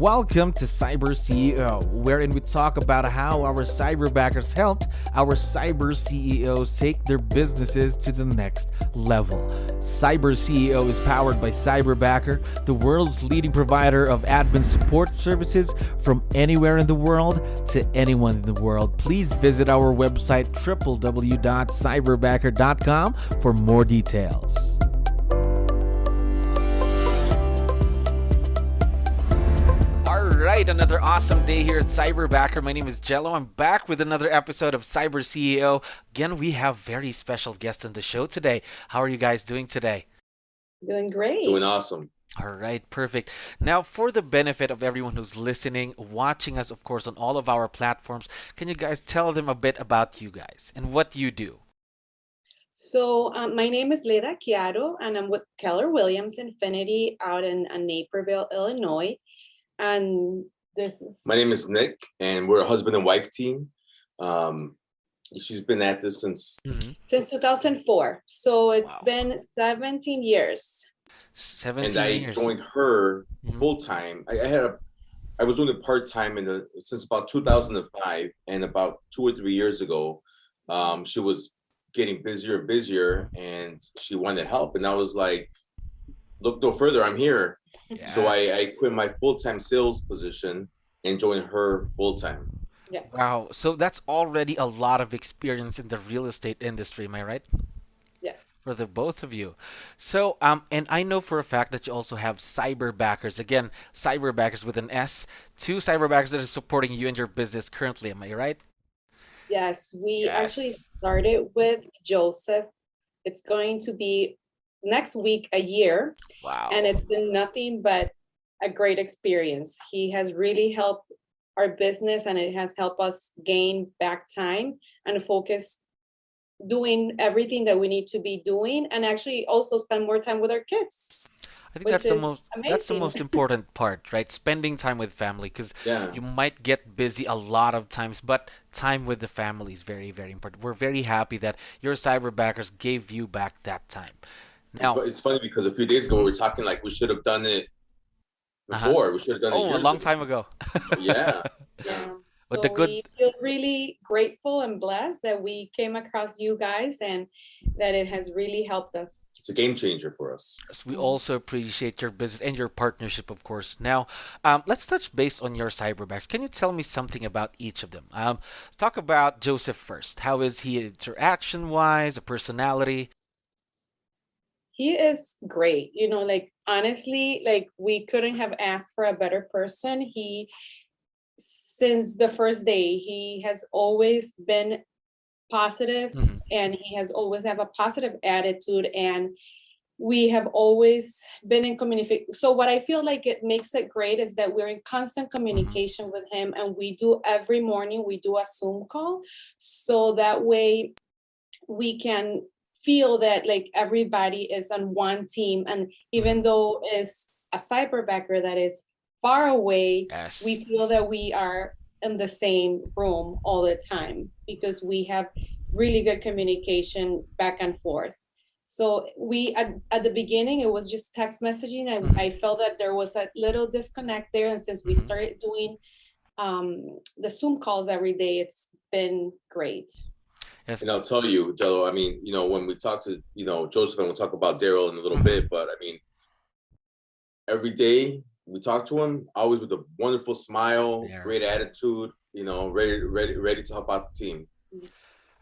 Welcome to CyberCEO, wherein we talk about how our cyberbackers helped our cyber CEOs take their businesses to the next level. CyberCEO is powered by Cyberbacker, the world's leading provider of admin support services from anywhere in the world to anyone in the world. Please visit our website www.cyberbacker.com for more details. Right, another awesome day here at Cyberbacker. My name is 𝗙𝗹𝗹𝗶𝗹. I'm back with another episode of CyberCEO. Again, we have very special guests on the show today. How are you guys doing today? Doing great. Doing awesome. All right, perfect. Now, for the benefit of everyone who's listening, watching us, of course, on all of our platforms, can you guys tell them a bit about you guys and what you do? So my name is Leda 𝗙𝗵𝗹𝗶, and I'm with Keller Williams Infinity out in Naperville, Illinois. And this is... My name is Nick, and we're a husband and wife team. She's been at this since 2004. So it's been 17 years. 17 and I years. joined her full time. I was doing it part time since about 2005, and about 2 or 3 years ago, she was getting busier and busier, and she wanted help. And I was like, look no further, I'm here. Yes. So I quit my full-time sales position and joined her full-time. Yes. Wow. So that's already a lot of experience in the real estate industry, am I right? Yes. For the both of you. So, and I know for a fact that you also have Cyberbackers. Again, Cyberbackers with an S. 2 Cyberbackers that are supporting you and your business currently, am I right? Yes. We actually started with Joseph. It's going to be next week a year. Wow. And it's been nothing but a great experience. He has really helped our business, and it has helped us gain back time and focus doing everything that we need to be doing, and actually also spend more time with our kids. I think that's the most important part, right? Spending time with family, because you might get busy a lot of times, but time with the family is very, very important. We're very happy that your Cyberbackers gave you back that time. Now, it's funny because a few days ago we were talking like we should have done it before. We should have done it a long time ago. Yeah. But so we feel really grateful and blessed that we came across you guys, and that it has really helped us. It's a game changer for us. We also appreciate your business and your partnership, of course. Now, let's touch base on your Cyberbackers. Can you tell me something about each of them? Let's talk about Joseph first. How is he interaction-wise, a personality? He is great. You know, like, honestly, like, we couldn't have asked for a better person. Since the first day, he has always been positive, and he has always have a positive attitude, and we have always been in communication. So what I feel like it makes it great is that we're in constant communication with him, and every morning we do a Zoom call, so that way we can feel that like everybody is on one team. And even though it's a cyberbacker that is far away, we feel that we are in the same room all the time, because we have really good communication back and forth. So at the beginning, it was just text messaging, and I felt that there was a little disconnect there. And since we started doing the Zoom calls every day, it's been great. Yes. And I'll tell you, 𝗙𝗹𝗹, I mean, you know, when we talk to, Joseph, and we'll talk about Daryl in a little bit, but I mean, every day we talk to him, always with a wonderful smile, great attitude, ready to help out the team.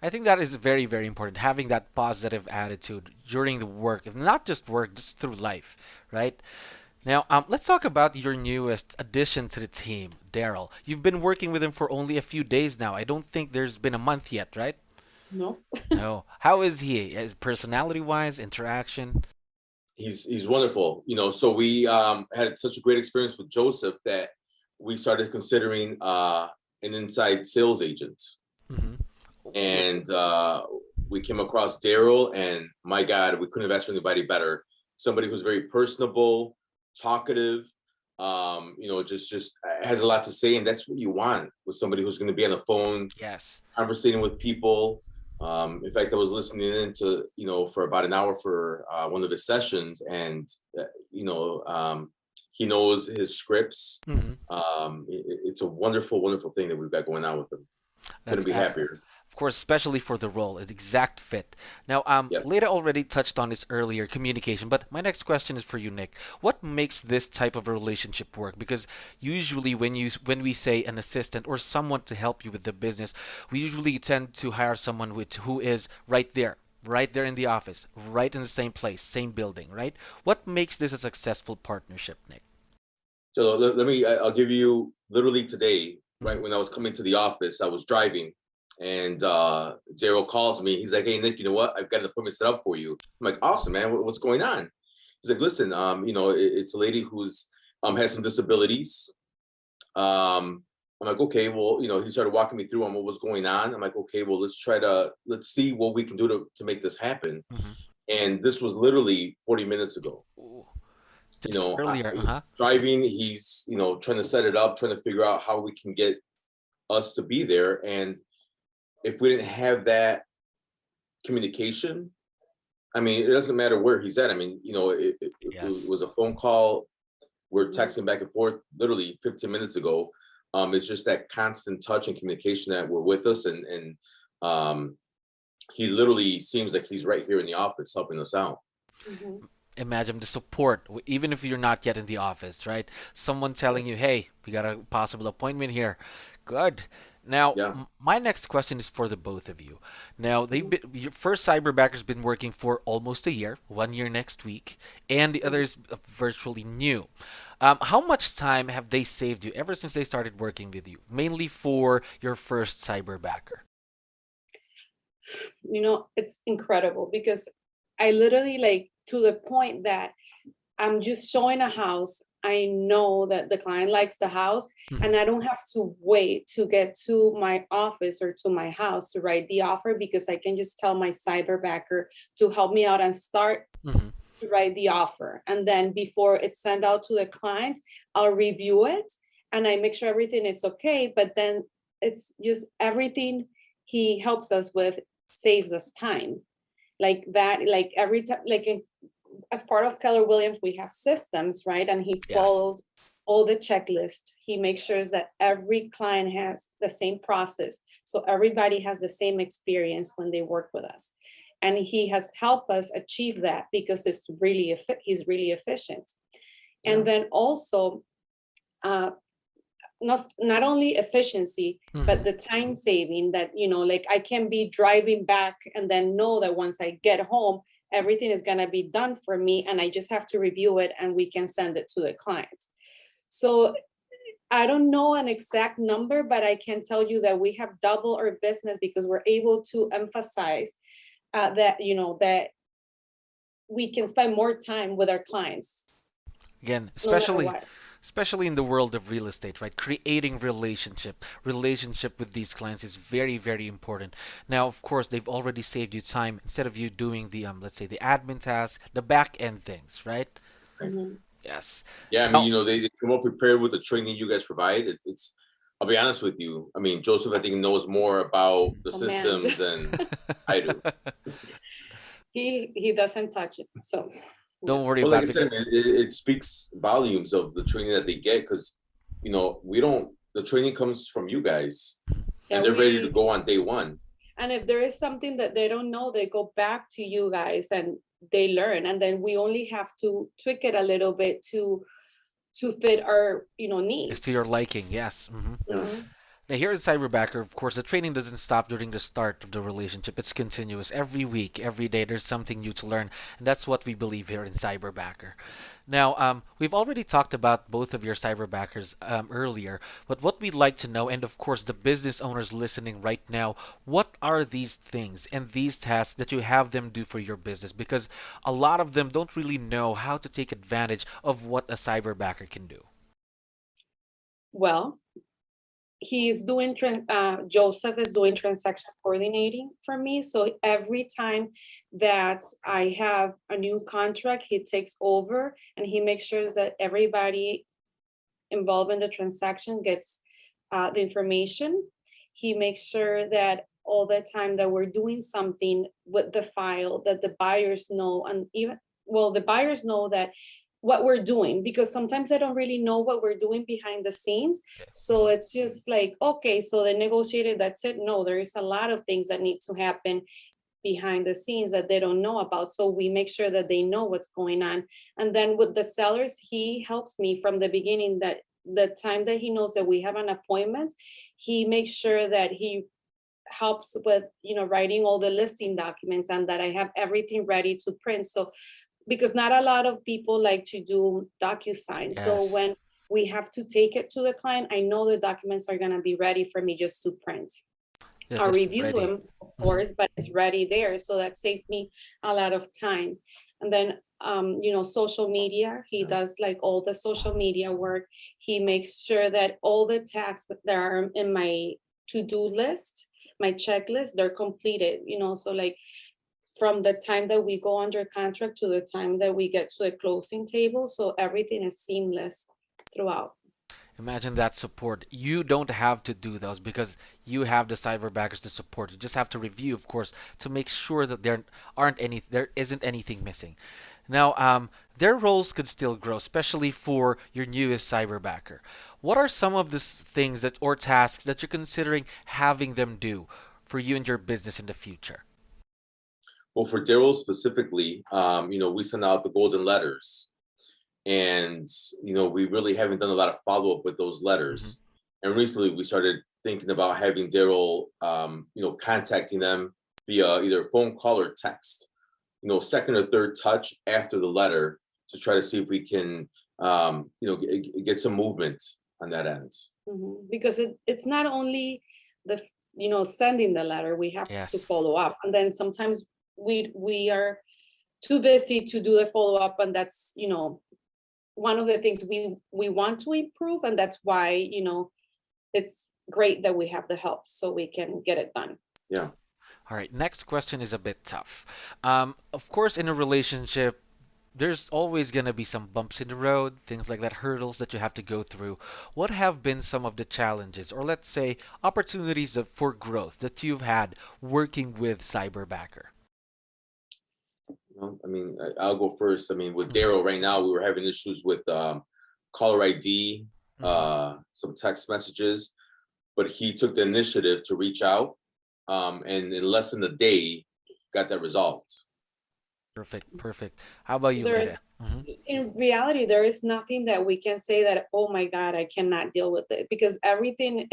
I think that is very, very important, having that positive attitude during the work, not just work, just through life, right? Now, let's talk about your newest addition to the team, Daryl. You've been working with him for only a few days now. I don't think there's been a month yet, right? No. No. How is he? Personality-wise, interaction? He's wonderful. So we had such a great experience with Joseph that we started considering an inside sales agent. And we came across Daryl, and my God, we couldn't have asked for anybody better. Somebody who's very personable, talkative, just has a lot to say, and that's what you want with somebody who's going to be on the phone, conversating with people. In fact, I was listening in to, for about an hour for one of his sessions, and He knows his scripts. Mhm. It's a wonderful, wonderful thing that we've got going on with him. Couldn't That's be happier. of course, especially for the role, an exact fit. Now, Yep. Leda already touched on this earlier, communication, but my next question is for you, Nick. What makes this type of a relationship work? Because usually when we say an assistant or someone to help you with the business, we usually tend to hire someone who is right there in the office, right in the same place, same building, right? What makes this a successful partnership, Nick? So let me, I'll give you literally today, right Mhm. when I was coming to the office, I was driving and Daryl calls me. He's like, hey, Nick, you know what? I've got an appointment set up for you. I'm like, awesome, man. What's going on? He's like, listen, it's a lady who's has some disabilities. I'm like, okay, well, he started walking me through on what was going on. I'm like, okay, well, let's see what we can do to make this happen. Mhm. And this was literally 40 minutes ago. Ooh, just earlier, uh-huh. Driving, he's trying to set it up, trying to figure out how we can get us to be there. And if we didn't have that communication, I mean, it doesn't matter where he's at. I mean, it Yes. was a phone call. We're texting back and forth literally 15 minutes ago. It's just that constant touch and communication that we're with us, and he literally seems like he's right here in the office helping us out. Mhm. Imagine the support, even if you're not yet in the office, right? Someone telling you, hey, we got a possible appointment here. Good. Now, Yeah. my next question is for the both of you. Now, Mhm. your first Cyberbacker's been working for almost a year, 1 year next week, and the other is virtually new. How much time have they saved you ever since they started working with you? Mainly for your first Cyberbacker. It's incredible because I literally, like, to the point that I'm just showing a house. I know that the client likes the house, and Mhm. I don't have to wait to get to my office or to my house to write the offer, because I can just tell my cyberbacker to help me out and start Mhm. to write the offer. And then before it's sent out to the client, I'll review it and I make sure everything is okay. But then it's just everything he helps us with saves us time. Like that, like every time, as part of Keller Williams, we have systems, right? And he Yes. follows all the checklist. He makes sure that every client has the same process. So everybody has the same experience when they work with us. And he has helped us achieve that because he's really efficient. Yeah. And then also, not only efficiency, but Mhm. the time saving that, like I can be driving back and then know that once I get home, everything is going to be done for me and I just have to review it and we can send it to the client. So I don't know an exact number, but I can tell you that we have double our business because we're able to emphasize that we can spend more time with our clients, Again, no matter especially what. especially in the world of real estate, right? Creating relationship with these clients is very, very important. Now, of course, they've already saved you time instead of you doing the let's say the admin task, the back end things, right? Right. Mhm. Yes. Yeah, I mean, Now, they come up prepared with the training you guys provide. It's I'll be honest with you. I mean, Joseph, I think knows more about the Command. systems than I do. He doesn't touch it. So yeah. don't worry Well, like about I it because said, man, it speaks volumes of the training that they get because we don't. The training comes from you guys, Yeah, and they're ready to go on day one. and if there is something that they don't know, they go back to you guys and they learn. And then we only have to tweak it a little bit to fit our, it's to needs. your liking. Yes. Hmm. Yeah. Mhm. Now, here at Cyberbacker, of course, the training doesn't stop during the start of the relationship. It's continuous. Every week, every day, there's something new to learn. And that's what we believe here in Cyberbacker. Now, we've already talked about both of your Cyberbackers earlier, but what we'd like to know, and of course, the business owners listening right now, what are these things and these tasks that you have them do for your business? Because a lot of them don't really know how to take advantage of what a Cyberbacker can do. Well, Joseph is doing transaction coordinating for me. So every time that I have a new contract, he takes over and he makes sure that everybody involved in the transaction gets the information. He makes sure that all the time that we're doing something with the file, that the buyers know, and even, well, the buyers know that what we're doing, because sometimes I don't really know what we're doing behind the scenes. So it's just like, okay, so they negotiated, that's it. No, there is a lot of things that need to happen behind the scenes that they don't know about. So we make sure that they know what's going on. And then with the sellers, he helps me from the beginning, that the time that he knows that we have an appointment, he makes sure that he helps with, writing all the listing documents, and that I have everything ready to print. So because not a lot of people like to do DocuSign. Yes. So when we have to take it to the client, I know the documents are going to be ready for me just to print. Yes, I'll just review ready. them, of course, but it's ready there. So that saves me a lot of time. And then, social media, he does like all the social media work. He makes sure that all the tasks that are in my to-do list, my checklist, they're completed, so like, from the time that we go under contract to the time that we get to the closing table. So everything is seamless throughout. Imagine that support. You don't have to do those because you have the Cyberbackers to support. You just have to review, of course, to make sure that there isn't anything missing. Now, their roles could still grow, especially for your newest Cyberbacker. What are some of the things or tasks that you're considering having them do for you and your business in the future? Well, for Daryl specifically, we send out the golden letters, and we really haven't done a lot of follow-up with those letters. And recently we started thinking about having Daryl, contacting them via either phone call or text, second or third touch after the letter, to try to see if we can, get some movement on that end. Because it's not only the, sending the letter, we have Yes. to follow up. And then sometimes we are too busy to do the follow-up, and that's, one of the things we want to improve, and that's why, it's great that we have the help so we can get it done. Yeah. All right, next question is a bit tough. Of course, in a relationship, there's always going to be some bumps in the road, things like that, hurdles that you have to go through. What have been some of the challenges, or let's say opportunities for growth that you've had working with Cyberbacker? I'll go first. With Daryl right now, we were having issues with caller ID, some text messages, but he took the initiative to reach out, and in less than a day, got that resolved. Perfect. How about you, Leda? In reality, there is nothing that we can say that, oh my God, I cannot deal with it, because everything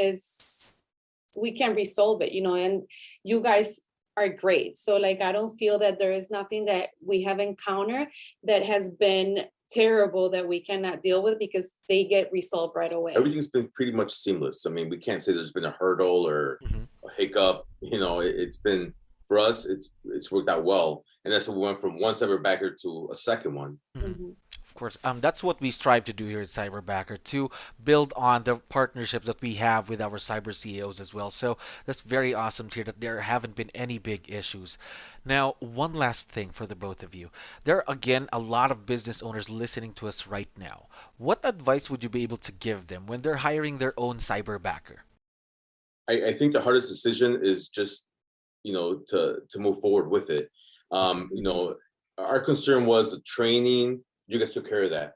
we can resolve it, and you guys are great. So like, I don't feel that there is nothing that we have encountered that has been terrible that we cannot deal with, because they get resolved right away. Everything's been pretty much seamless. We can't say there's been a hurdle or a hiccup. It's been, for us, it's worked out well, and that's what we went from one Cyberbacker to a second one. Of course, that's what we strive to do here at Cyberbacker, to build on the partnerships that we have with our cyber CEOs as well. So that's very awesome to hear that there haven't been any big issues. Now, one last thing for the both of you. There are, again, a lot of business owners listening to us right now. What advice would you be able to give them when they're hiring their own Cyberbacker? I think the hardest decision is just, to move forward with it. Our concern was the training. You guys took care of that.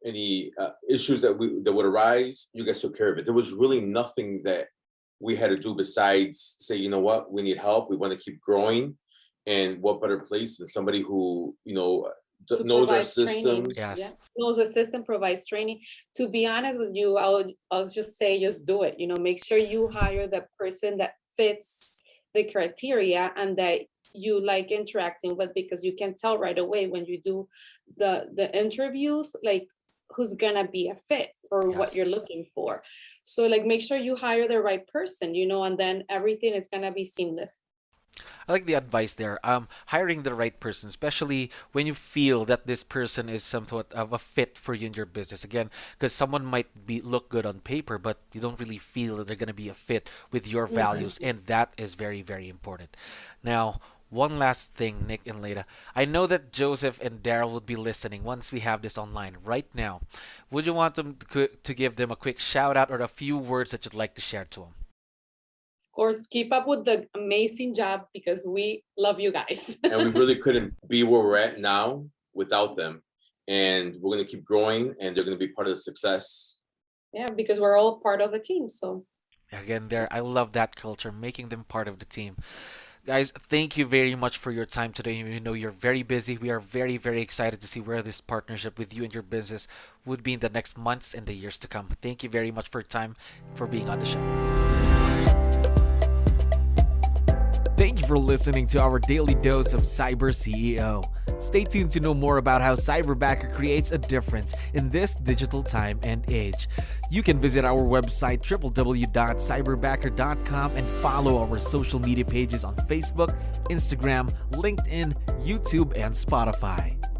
Any issues that would arise, you guys took care of it. There was really nothing that we had to do besides say, you know what, we need help. We want to keep growing, and what better place than somebody who knows our systems. Yes. Yeah. Knows the system, provides training. To be honest with you, I'll just say, just do it. Make sure you hire the person that fits the criteria and that you like interacting with, because you can tell right away when you do the interviews, like who's gonna be a fit for what you're looking for. So like, make sure you hire the right person, and then everything is gonna be seamless. I like the advice there. Hiring the right person, especially when you feel that this person is somewhat of a fit for you in your business. Again, because someone might look good on paper, but you don't really feel that they're going to be a fit with your values, and that is very, very important. Now, one last thing, Nick and Leda. I know that Joseph and Daryl would be listening once we have this online right now. Would you want them to give them a quick shout out or a few words that you'd like to share to them? Of course, keep up with the amazing job, because we love you guys. And we really couldn't be where we're at now without them. and we're going to keep growing, and they're going to be part of the success. Yeah, because we're all part of a team. So Again, there, I love that culture, making them part of the team. Guys, thank you very much for your time today. We know you're very busy. We are very, very excited to see where this partnership with you and your business would be in the next months and the years to come. Thank you very much for your time, for being on the show. Thank you for listening to our daily dose of Cyber CEO. Stay tuned to know more about how Cyberbacker creates a difference in this digital time and age. You can visit our website www.cyberbacker.com and follow our social media pages on Facebook, Instagram, LinkedIn, YouTube, and Spotify.